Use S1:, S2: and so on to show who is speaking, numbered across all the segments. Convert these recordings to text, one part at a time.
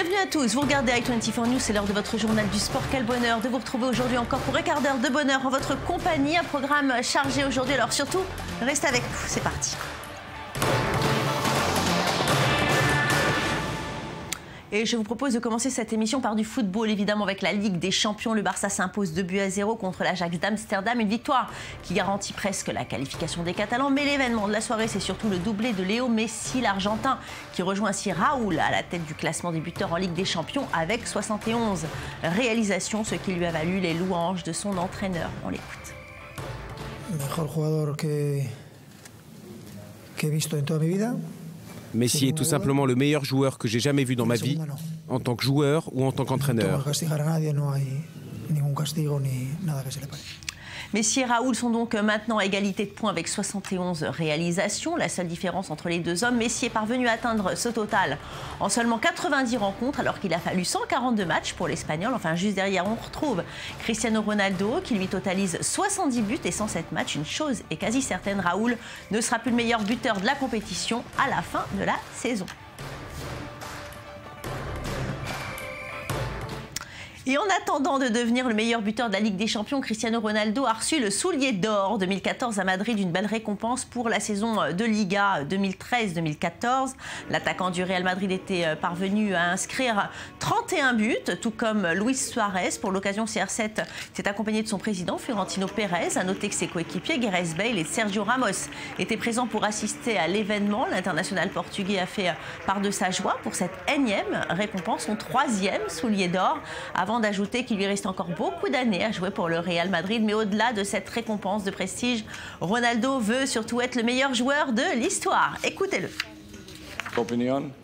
S1: Bienvenue à tous, vous regardez i24 News, c'est l'heure de votre journal du sport. Quel bonheur de vous retrouver aujourd'hui encore pour un quart d'heure de bonheur en votre compagnie. Un programme chargé aujourd'hui, alors surtout, restez avec nous, c'est parti. Et je vous propose de commencer cette émission par du football, évidemment avec la Ligue des Champions. Le Barça s'impose 2-0 contre l'Ajax d'Amsterdam. Une victoire qui garantit presque la qualification des Catalans. Mais l'événement de la soirée, c'est surtout le doublé de Léo Messi, l'Argentin, qui rejoint ainsi Raoul à la tête du classement des buteurs en Ligue des Champions avec 71 réalisations, ce qui lui a valu les louanges de son entraîneur. On l'écoute.
S2: Le meilleur joueur que he visto en toda mi vida.
S3: Messi est tout simplement le meilleur joueur que j'ai jamais vu dans ma vie, en tant que joueur ou en tant qu'entraîneur.
S1: Messi et Raoul sont donc maintenant à égalité de points avec 71 réalisations. La seule différence entre les deux hommes, Messi est parvenu à atteindre ce total en seulement 90 rencontres alors qu'il a fallu 142 matchs pour l'Espagnol. Enfin, juste derrière, on retrouve Cristiano Ronaldo qui lui totalise 70 buts et 107 matchs. Une chose est quasi certaine, Raoul ne sera plus le meilleur buteur de la compétition à la fin de la saison. Et en attendant de devenir le meilleur buteur de la Ligue des Champions, Cristiano Ronaldo a reçu le Soulier d'Or 2014 à Madrid, une belle récompense pour la saison de Liga 2013-2014. L'attaquant du Real Madrid était parvenu à inscrire 31 buts, tout comme Luis Suarez. Pour l'occasion, CR7 s'est accompagné de son président Florentino Pérez. À noter que ses coéquipiers Gareth Bale et Sergio Ramos étaient présents pour assister à l'événement. L'international portugais a fait part de sa joie pour cette énième récompense, son 3e Soulier d'Or, avant d'ajouter qu'il lui reste encore beaucoup d'années à jouer pour le Real Madrid. Mais au-delà de cette récompense de prestige, Ronaldo veut surtout être le meilleur joueur de l'histoire. Écoutez-le.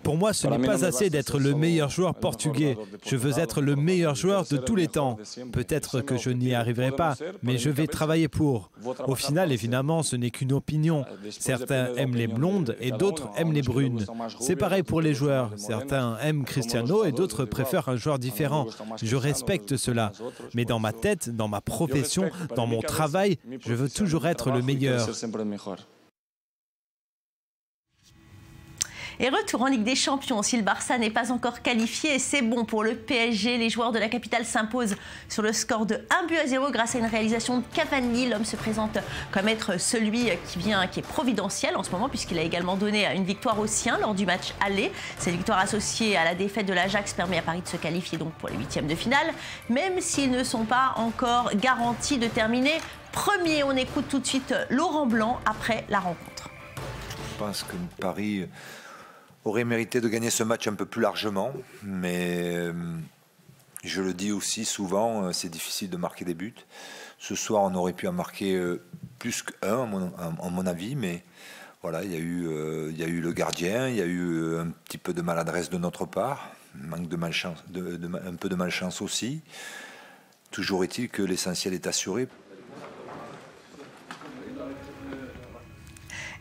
S4: Pour moi, ce n'est pas assez d'être le meilleur joueur portugais. Je veux être le meilleur joueur de tous les temps. Peut-être que je n'y arriverai pas, mais je vais travailler pour. Au final, évidemment, ce n'est qu'une opinion. Certains aiment les blondes et d'autres aiment les brunes. C'est pareil pour les joueurs. Certains aiment Cristiano et d'autres préfèrent un joueur différent. Je respecte cela. Mais dans ma tête, dans ma profession, dans mon travail, je veux toujours être le meilleur.
S1: Et retour en Ligue des Champions, si le Barça n'est pas encore qualifié, c'est bon pour le PSG. Les joueurs de la capitale s'imposent sur le score de 1-0 grâce à une réalisation de Cavani. L'homme se présente comme être celui qui est providentiel en ce moment, puisqu'il a également donné une victoire aux siens lors du match aller. Cette victoire associée à la défaite de l'Ajax permet à Paris de se qualifier donc pour les 8e de finale, même s'ils ne sont pas encore garantis de terminer premier. On écoute tout de suite Laurent Blanc après la rencontre.
S5: Je pense que Paris aurait mérité de gagner ce match un peu plus largement, mais je le dis aussi souvent, c'est difficile de marquer des buts. Ce soir, on aurait pu en marquer plus qu'un, à mon avis, mais voilà, il y a eu le gardien, il y a eu un petit peu de maladresse de notre part, manque de malchance, un peu de malchance aussi. Toujours est-il que l'essentiel est assuré.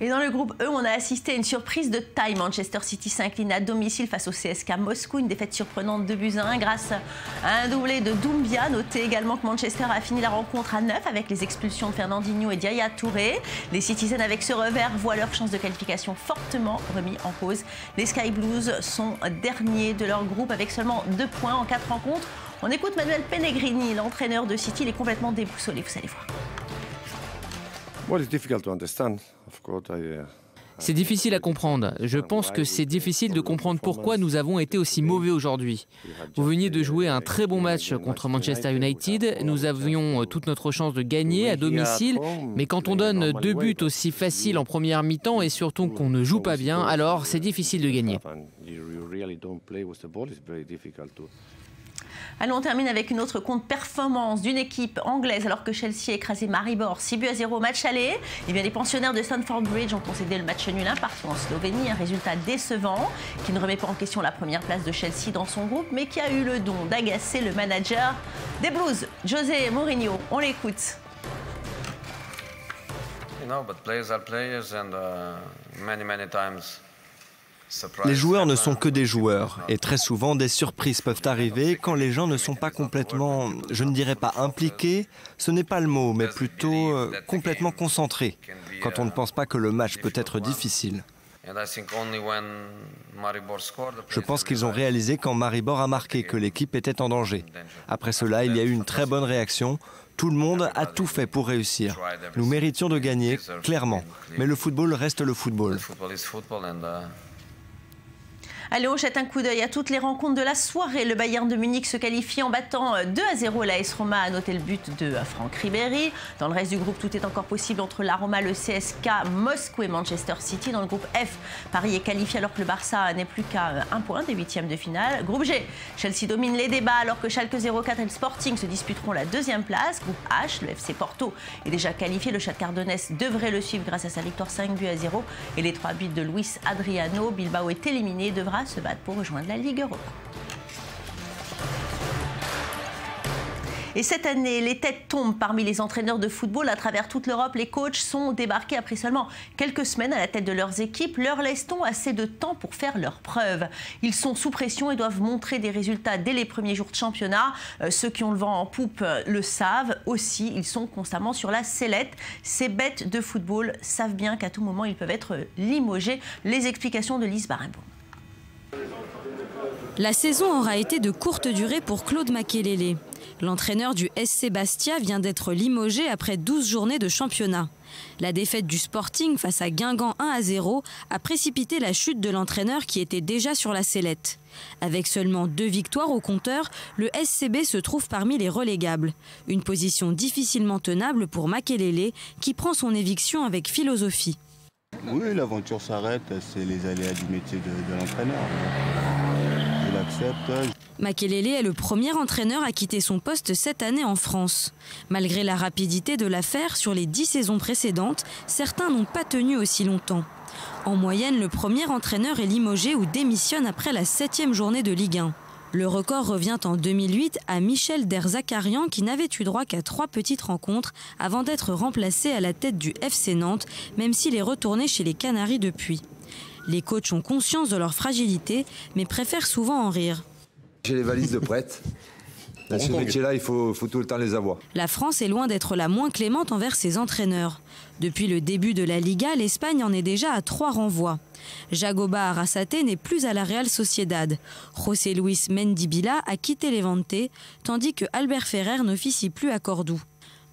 S1: Et dans le groupe E, on a assisté à une surprise de taille. Manchester City s'incline à domicile face au CSKA Moscou. Une défaite surprenante de 2-1 grâce à un doublé de Doumbia. Notez également que Manchester a fini la rencontre à 9 avec les expulsions de Fernandinho et Yaya Touré. Les Citizens, avec ce revers, voient leur chance de qualification fortement remis en cause. Les Sky Blues sont derniers de leur groupe avec seulement 2 points en 4 rencontres. On écoute Manuel Pellegrini, l'entraîneur de City. Il est complètement déboussolé, vous allez voir.
S6: C'est difficile à comprendre. Je pense que c'est difficile de comprendre pourquoi nous avons été aussi mauvais aujourd'hui. Vous veniez de jouer un très bon match contre Manchester United. Nous avions toute notre chance de gagner à domicile. Mais quand on donne 2 buts aussi faciles en première mi-temps et surtout qu'on ne joue pas bien, alors c'est difficile de gagner.
S1: Allons, on termine avec une autre contre-performance d'une équipe anglaise alors que Chelsea a écrasé Maribor 6-0 au match aller. Et bien, les pensionnaires de Stamford Bridge ont concédé le match nul partout en Slovénie. Un résultat décevant qui ne remet pas en question la première place de Chelsea dans son groupe, mais qui a eu le don d'agacer le manager des Blues, José Mourinho. On l'écoute.
S7: Les joueurs ne sont que des joueurs et très souvent des surprises peuvent arriver quand les gens ne sont pas complètement, je ne dirais pas impliqués, ce n'est pas le mot, mais plutôt complètement concentrés, quand on ne pense pas que le match peut être difficile. Je pense qu'ils ont réalisé quand Maribor a marqué que l'équipe était en danger. Après cela, il y a eu une très bonne réaction. Tout le monde a tout fait pour réussir. Nous méritions de gagner, clairement. Mais le football reste le football.
S1: Allez, on jette un coup d'œil à toutes les rencontres de la soirée. Le Bayern de Munich se qualifie en battant 2-0 l'AS Roma. A noté le but de Franck Ribéry. Dans le reste du groupe, tout est encore possible entre la Roma, le CSK, Moscou et Manchester City. Dans le groupe F, Paris est qualifié alors que le Barça n'est plus qu'à 1 point des huitièmes de finale. Groupe G, Chelsea domine les débats alors que Schalke 04 et le Sporting se disputeront la deuxième place. Groupe H, le FC Porto est déjà qualifié. Le Shakhtar Donetsk devrait le suivre grâce à sa victoire 5-0. Et les 3 buts de Luis Adriano. Bilbao est éliminé et devra se battre pour rejoindre la Ligue Europa. Et cette année, les têtes tombent parmi les entraîneurs de football à travers toute l'Europe. Les coachs sont débarqués après seulement quelques semaines à la tête de leurs équipes. Leur laisse-t-on assez de temps pour faire leurs preuves? Ils sont sous pression et doivent montrer des résultats dès les premiers jours de championnat. Ceux qui ont le vent en poupe le savent aussi. Ils sont constamment sur la sellette. Ces bêtes de football savent bien qu'à tout moment, ils peuvent être limogés. Les explications de Lise Barenboim.
S8: La saison aura été de courte durée pour Claude Makélélé. L'entraîneur du SC Bastia vient d'être limogé après 12 journées de championnat. La défaite du Sporting face à Guingamp 1-0 a précipité la chute de l'entraîneur qui était déjà sur la sellette. Avec seulement 2 victoires au compteur, le SCB se trouve parmi les relégables. Une position difficilement tenable pour Makélélé qui prend son éviction avec philosophie.
S9: Oui, l'aventure s'arrête, c'est les aléas du métier de l'entraîneur. Je l'accepte.
S8: Makélélé est le premier entraîneur à quitter son poste cette année en France. Malgré la rapidité de l'affaire, sur les 10 saisons précédentes, certains n'ont pas tenu aussi longtemps. En moyenne, le premier entraîneur est limogé ou démissionne après la 7e journée de Ligue 1. Le record revient en 2008 à Michel Derzakarian qui n'avait eu droit qu'à 3 petites rencontres avant d'être remplacé à la tête du FC Nantes, même s'il est retourné chez les Canaries depuis. Les coachs ont conscience de leur fragilité, mais préfèrent souvent en rire.
S5: J'ai les valises de prête. Dans ce métier-là, il faut tout le temps les avoir.
S8: La France est loin d'être la moins clémente envers ses entraîneurs. Depuis le début de la Liga, l'Espagne en est déjà à 3 renvois. Jagoba Arrasate n'est plus à la Real Sociedad. José Luis Mendibila a quitté Levante, tandis que Albert Ferrer n'officie plus à Cordoue.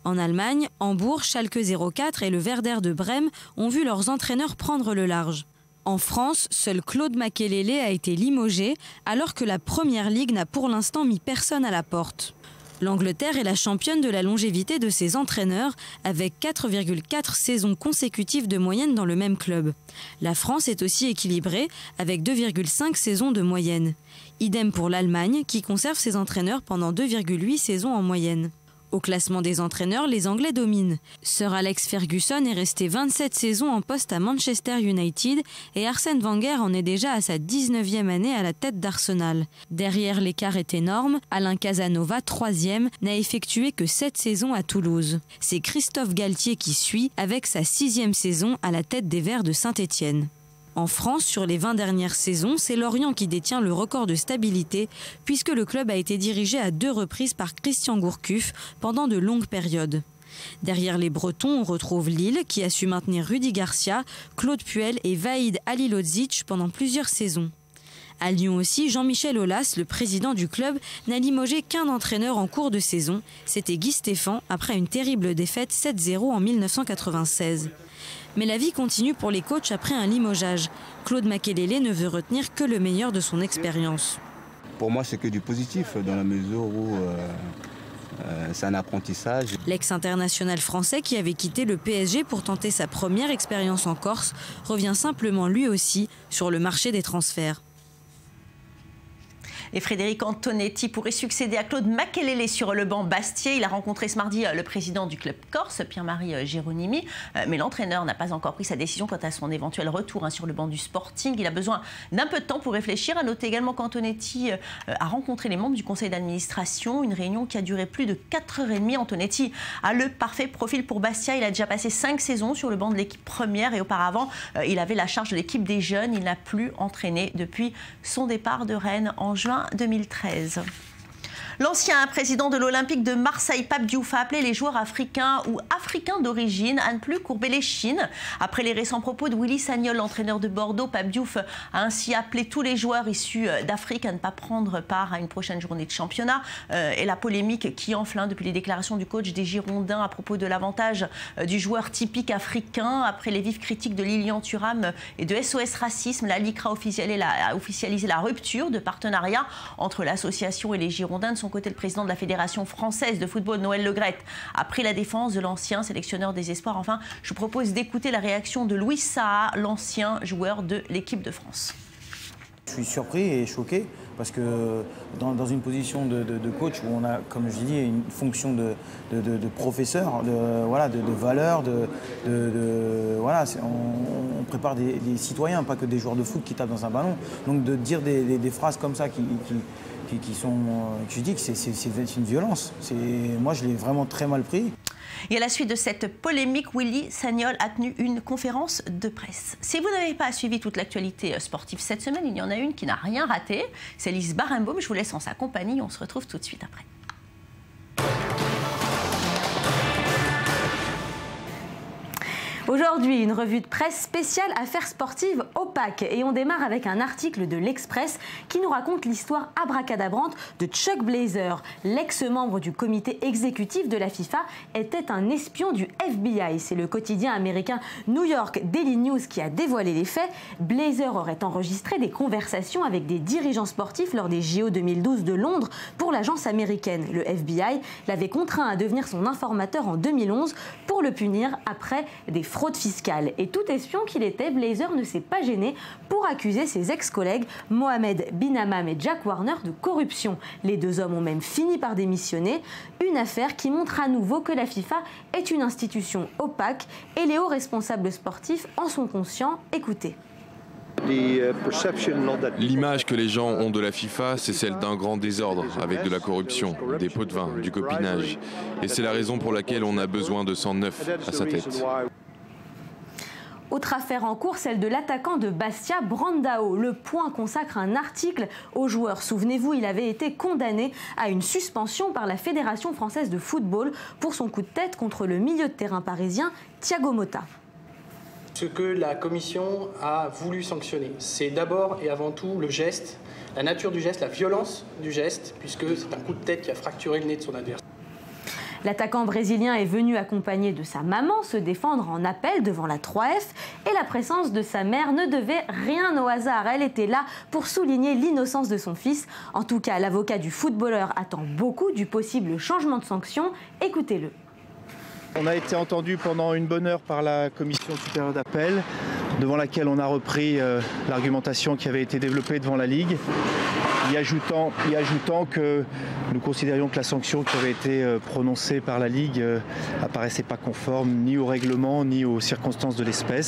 S8: En Allemagne, Hambourg, Schalke 04 et le Werder de Brême ont vu leurs entraîneurs prendre le large. En France, seul Claude Makélélé a été limogé, alors que la Première Ligue n'a pour l'instant mis personne à la porte. L'Angleterre est la championne de la longévité de ses entraîneurs, avec 4,4 saisons consécutives de moyenne dans le même club. La France est aussi équilibrée, avec 2,5 saisons de moyenne. Idem pour l'Allemagne, qui conserve ses entraîneurs pendant 2,8 saisons en moyenne. Au classement des entraîneurs, les Anglais dominent. Sir Alex Ferguson est resté 27 saisons en poste à Manchester United et Arsène Wenger en est déjà à sa 19e année à la tête d'Arsenal. Derrière, l'écart est énorme. Alain Casanova, 3e, n'a effectué que 7 saisons à Toulouse. C'est Christophe Galtier qui suit avec sa 6e saison à la tête des Verts de Saint-Étienne. En France, sur les 20 dernières saisons, c'est Lorient qui détient le record de stabilité puisque le club a été dirigé à 2 reprises par Christian Gourcuff pendant de longues périodes. Derrière les Bretons, on retrouve Lille qui a su maintenir Rudi Garcia, Claude Puel et Vahid Halilodzic pendant plusieurs saisons. À Lyon aussi, Jean-Michel Aulas, le président du club, n'a limogé qu'un entraîneur en cours de saison. C'était Guy Stéphane après une terrible défaite 7-0 en 1996. Mais la vie continue pour les coachs après un limogeage. Claude Makélélé ne veut retenir que le meilleur de son expérience.
S9: Pour moi, c'est que du positif, dans la mesure où c'est un apprentissage.
S8: L'ex-international français qui avait quitté le PSG pour tenter sa première expérience en Corse revient simplement lui aussi sur le marché des transferts.
S1: Et Frédéric Antonetti pourrait succéder à Claude Makélélé sur le banc Bastier. Il a rencontré ce mardi le président du club corse, Pierre-Marie Géronimi. Mais l'entraîneur n'a pas encore pris sa décision quant à son éventuel retour sur le banc du Sporting. Il a besoin d'un peu de temps pour réfléchir. À noter également qu'Antonetti a rencontré les membres du conseil d'administration. Une réunion qui a duré plus de 4h30. Antonetti a le parfait profil pour Bastia. Il a déjà passé 5 saisons sur le banc de l'équipe première. Et auparavant, il avait la charge de l'équipe des jeunes. Il n'a plus entraîné depuis son départ de Rennes en juin 2013. L'ancien président de l'Olympique de Marseille, Pape Diouf, a appelé les joueurs africains ou africains d'origine à ne plus courber les chines. Après les récents propos de Willy Sagnol, l'entraîneur de Bordeaux, Pape Diouf a ainsi appelé tous les joueurs issus d'Afrique à ne pas prendre part à une prochaine journée de championnat. Et la polémique qui enfle depuis les déclarations du coach des Girondins à propos de l'avantage du joueur typique africain. Après les vives critiques de Lilian Thuram et de SOS Racisme, la LICRA a officialisé la rupture de partenariat entre l'association et les Girondins. De son côté, le président de la Fédération française de football, Noël Le Graët, a pris la défense de l'ancien sélectionneur des espoirs. Enfin, je vous propose d'écouter la réaction de Louis Saha, l'ancien joueur de l'équipe de France.
S10: Je suis surpris et choqué parce que dans une position de coach où on a, comme je dis, une fonction de professeur, de valeur, voilà, on prépare des citoyens, pas que des joueurs de foot qui tapent dans un ballon. Donc de dire des phrases comme ça qui sont, je dis que c'est une violence. Moi, je l'ai vraiment très mal pris.
S1: Et à la suite de cette polémique, Willy Sagnol a tenu une conférence de presse. Si vous n'avez pas suivi toute l'actualité sportive cette semaine, il y en a une qui n'a rien raté. C'est Lise Barenbaum. Je vous laisse en sa compagnie. On se retrouve tout de suite après.
S11: Aujourd'hui, une revue de presse spéciale Affaires sportives opaques. Et on démarre avec un article de l'Express qui nous raconte l'histoire abracadabrante de Chuck Blazer. L'ex-membre du comité exécutif de la FIFA était un espion du FBI. C'est le quotidien américain New York Daily News qui a dévoilé les faits. Blazer aurait enregistré des conversations avec des dirigeants sportifs lors des JO 2012 de Londres pour l'agence américaine. Le FBI l'avait contraint à devenir son informateur en 2011 pour le punir après des fraude fiscale. Et tout espion qu'il était, Blazer ne s'est pas gêné pour accuser ses ex-collègues Mohamed Bin Hammam et Jack Warner de corruption. Les deux hommes ont même fini par démissionner. Une affaire qui montre à nouveau que la FIFA est une institution opaque et les hauts responsables sportifs en sont conscients. Écoutez.
S12: L'image que les gens ont de la FIFA, c'est celle d'un grand désordre, avec de la corruption, des pots de vin, du copinage. Et c'est la raison pour laquelle on a besoin de sang neuf à sa tête.
S11: Autre affaire en cours, celle de l'attaquant de Bastia, Brandao. Le Point consacre un article au joueur. Souvenez-vous, il avait été condamné à une suspension par la Fédération française de football pour son coup de tête contre le milieu de terrain parisien Thiago Motta.
S13: Ce que la commission a voulu sanctionner, c'est d'abord et avant tout le geste, la nature du geste, la violence du geste, puisque c'est un coup de tête qui a fracturé le nez de son adversaire.
S11: L'attaquant brésilien est venu accompagné de sa maman se défendre en appel devant la 3F et la présence de sa mère ne devait rien au hasard. Elle était là pour souligner l'innocence de son fils. En tout cas, l'avocat du footballeur attend beaucoup du possible changement de sanction. Écoutez-le.
S14: On a été entendu pendant une bonne heure par la commission supérieure d'appel, devant laquelle on a repris l'argumentation qui avait été développée devant la Ligue, y ajoutant que nous considérions que la sanction qui avait été prononcée par la Ligue apparaissait pas conforme ni au règlement ni aux circonstances de l'espèce.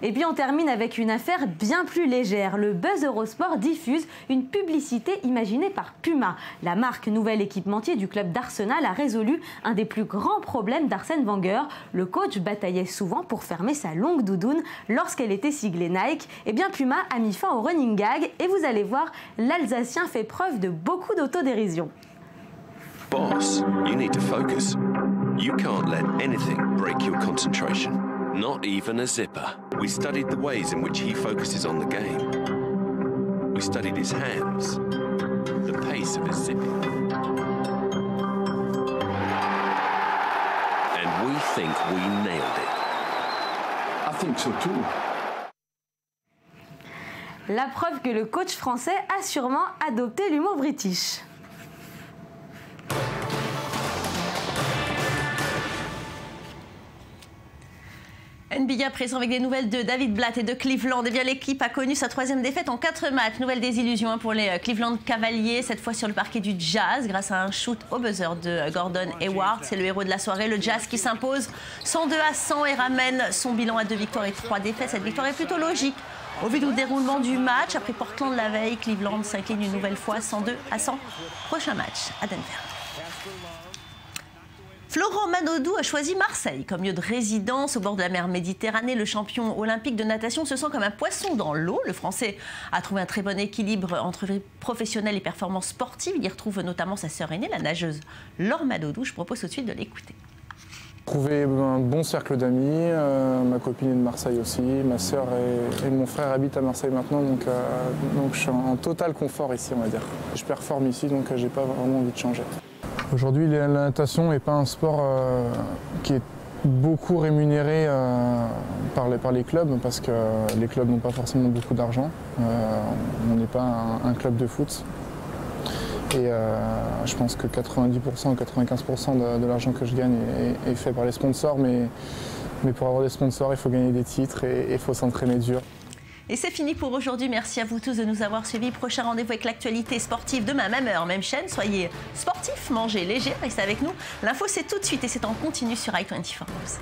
S11: Et puis on termine avec une affaire bien plus légère. Le Buzz Eurosport diffuse une publicité imaginée par Puma. La marque nouvel équipementier du club d'Arsenal a résolu un des plus grands problèmes d'Arsène Wenger. Le coach bataillait souvent pour fermer sa longue doudoune lorsqu'elle était siglée Nike. Et bien Puma a mis fin au running gag et vous allez voir, l'Alsacien fait preuve de beaucoup d'autodérision.
S15: Boss, you need to focus. You can't let anything break your concentration. Not even a zipper. We studied the ways in which he focuses on the game. We studied his hands, the pace of his zipping. And we think we nailed it. I think so too.
S11: La preuve que le coach français a sûrement adopté l'humour british.
S1: NBA présent avec des nouvelles de David Blatt et de Cleveland. Et bien l'équipe a connu sa 3e défaite en 4 matchs. Nouvelle désillusion pour les Cleveland Cavaliers, cette fois sur le parquet du Jazz grâce à un shoot au buzzer de Gordon Hayward. C'est le héros de la soirée, le Jazz qui s'impose 102-100 et ramène son bilan à 2 victoires et 3 défaites. Cette victoire est plutôt logique au vu du déroulement du match. Après Portland la veille, Cleveland s'incline une nouvelle fois 102-100. Prochain match à Denver. Florent Manodou a choisi Marseille comme lieu de résidence au bord de la mer Méditerranée. Le champion olympique de natation se sent comme un poisson dans l'eau. Le Français a trouvé un très bon équilibre entre vie professionnelle et performance sportive. Il y retrouve notamment sa sœur aînée, la nageuse Laure Manodou. Je propose tout de suite de l'écouter.
S16: Trouver un bon cercle d'amis, ma copine est de Marseille aussi, ma sœur et mon frère habitent à Marseille maintenant, donc je suis en total confort ici, on va dire. Je performe ici, donc j'ai pas vraiment envie de changer. Aujourd'hui, la natation n'est pas un sport qui est beaucoup rémunéré par les clubs, parce que les clubs n'ont pas forcément beaucoup d'argent. On n'est pas un club de foot. Et je pense que 90% ou 95% de l'argent que je gagne est fait par les sponsors, mais pour avoir des sponsors, il faut gagner des titres et il faut s'entraîner dur.
S1: Et c'est fini pour aujourd'hui. Merci à vous tous de nous avoir suivis. Prochain rendez-vous avec l'actualité sportive demain, même heure, même chaîne. Soyez sportifs, mangez léger, restez avec nous. L'info, c'est tout de suite et c'est en continu sur i24 News.